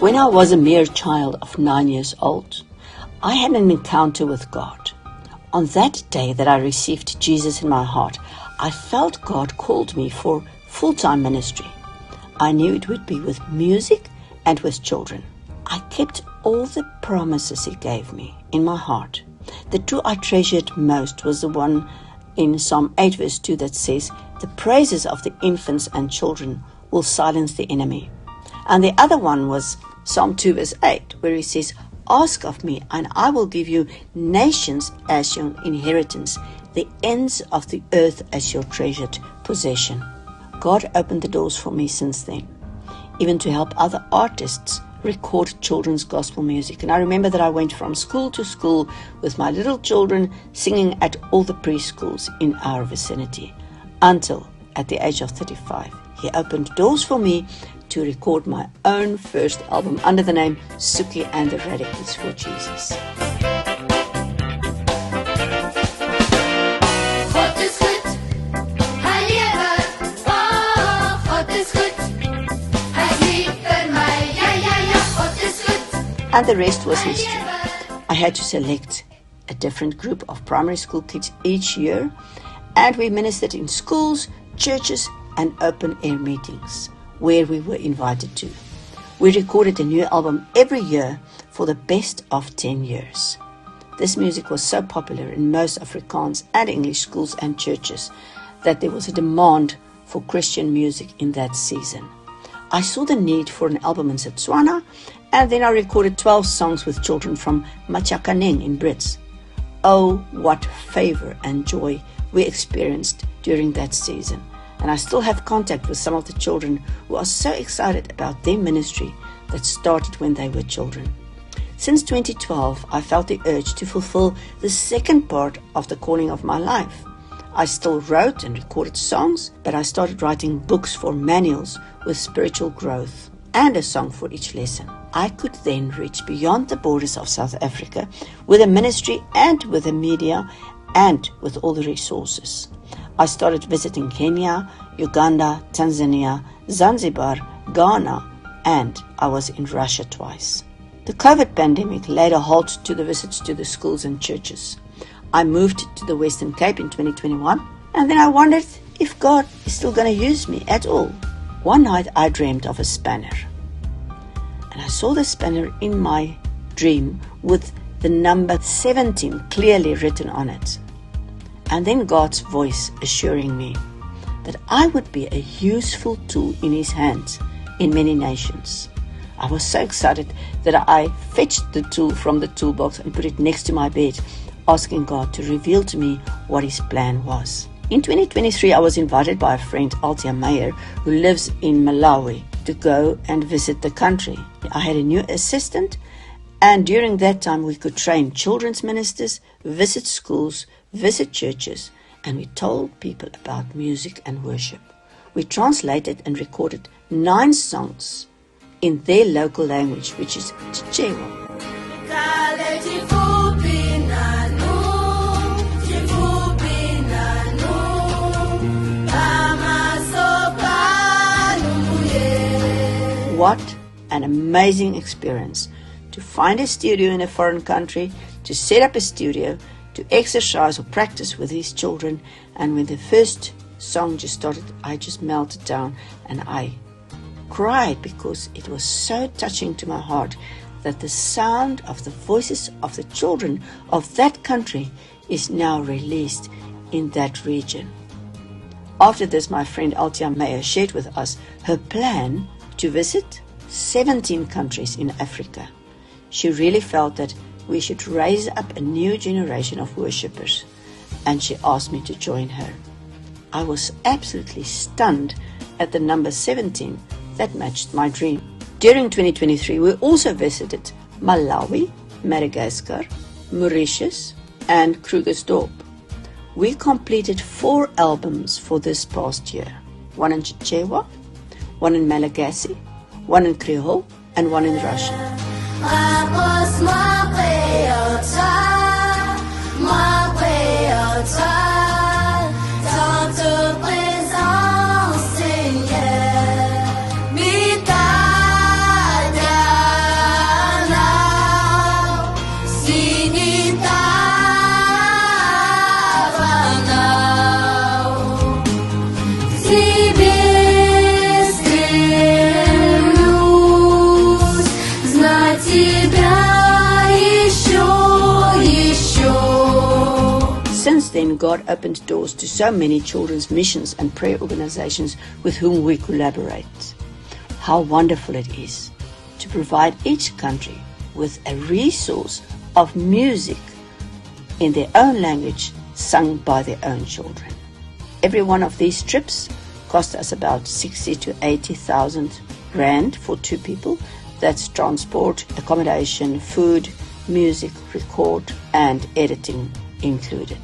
When I was a mere child of 9 years old, I had an encounter with God. On that day that I received Jesus in my heart, I felt God called me for full-time ministry. I knew it would be with music and with children. I kept all the promises He gave me in my heart. The two I treasured most was the one in Psalm 8 verse 2 that says, "The praises of the infants and children will silence the enemy." And the other one was Psalm 2 verse 8, where He says, "Ask of me, and I will give you nations as your inheritance, the ends of the earth as your treasured possession." God opened the doors for me since then, even to help other artists record children's gospel music. And I remember that I went from school to school with my little children, singing at all the preschools in our vicinity, until at the age of 35, He opened doors for me to record my own first album under the name Suki and the Radicals for Jesus. And the rest was history. I had to select a different group of primary school kids each year, and we ministered in schools, churches, and open-air meetings where we were invited to. We recorded a new album every year for the best of 10 years. This music was so popular in most Afrikaans and English schools and churches that there was a demand for Christian music in that season. I saw the need for an album in Setswana, and then I recorded 12 songs with children from Machakaneng in Brits. Oh, what favor and joy we experienced during that season. And I still have contact with some of the children who are so excited about their ministry that started when they were children. Since 2012, I felt the urge to fulfill the second part of the calling of my life. I still wrote and recorded songs, but I started writing books for manuals with spiritual growth and a song for each lesson. I could then reach beyond the borders of South Africa with a ministry and with the media and with all the resources. I started visiting Kenya, Uganda, Tanzania, Zanzibar, Ghana, and I was in Russia twice. The COVID pandemic laid a halt to the visits to the schools and churches. I moved to the Western Cape in 2021, and then I wondered if God is still going to use me at all. One night I dreamed of a spanner, and I saw the spanner in my dream with the number 17 clearly written on it. And then God's voice assuring me that I would be a useful tool in His hands in many nations. I was so excited that I fetched the tool from the toolbox and put it next to my bed, asking God to reveal to me what His plan was. In 2023, I was invited by a friend, Altia Meyer, who lives in Malawi, to go and visit the country. I had a new assistant, and during that time we could train children's ministers, visit schools, visit churches, and we told people about music and worship. We translated and recorded 9 songs in their local language, which is Chichewa. What an amazing experience to find a studio in a foreign country, to set up a studio, to exercise or practice with these children. And when the first song just started, I just melted down and I cried because it was so touching to my heart that the sound of the voices of the children of that country is now released in that region. After this, my friend Altia Meyer shared with us her plan to visit 17 countries in Africa. She really felt that we should raise up a new generation of worshippers, and she asked me to join her. I was absolutely stunned at the number 17 that matched my dream. During 2023, we also visited Malawi, Madagascar, Mauritius, and Krugersdorp. We completed 4 albums for this past year, one in Chichewa, one in Malagasy, one in Creole, and one in Russian. 2016, God opened doors to so many children's missions and prayer organizations with whom we collaborate. How wonderful it is to provide each country with a resource of music in their own language, sung by their own children. Every one of these trips cost us about 60 to 80,000 rand for 2 people. That's transport, accommodation, food, music, record, and editing included.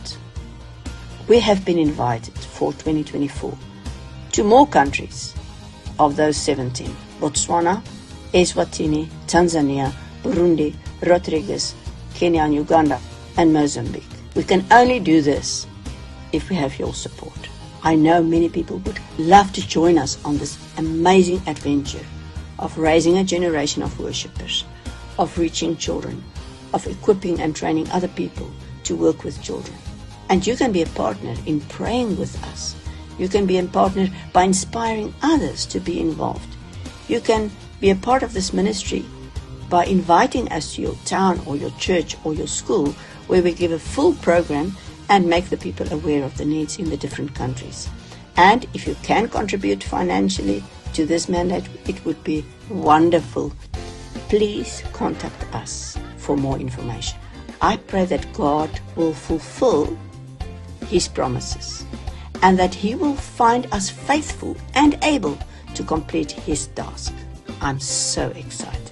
We have been invited for 2024 to more countries of those 17: Botswana, Eswatini, Tanzania, Burundi, Rodriguez, Kenya and Uganda, and Mozambique. We can only do this if we have your support. I know many people would love to join us on this amazing adventure of raising a generation of worshippers, of reaching children, of equipping and training other people to work with children. And you can be a partner in praying with us. You can be a partner by inspiring others to be involved. You can be a part of this ministry by inviting us to your town or your church or your school, where we give a full program and make the people aware of the needs in the different countries. And if you can contribute financially to this mandate, it would be wonderful. Please contact us for more information. I pray that God will fulfill His promises and that He will find us faithful and able to complete His task. I'm so excited.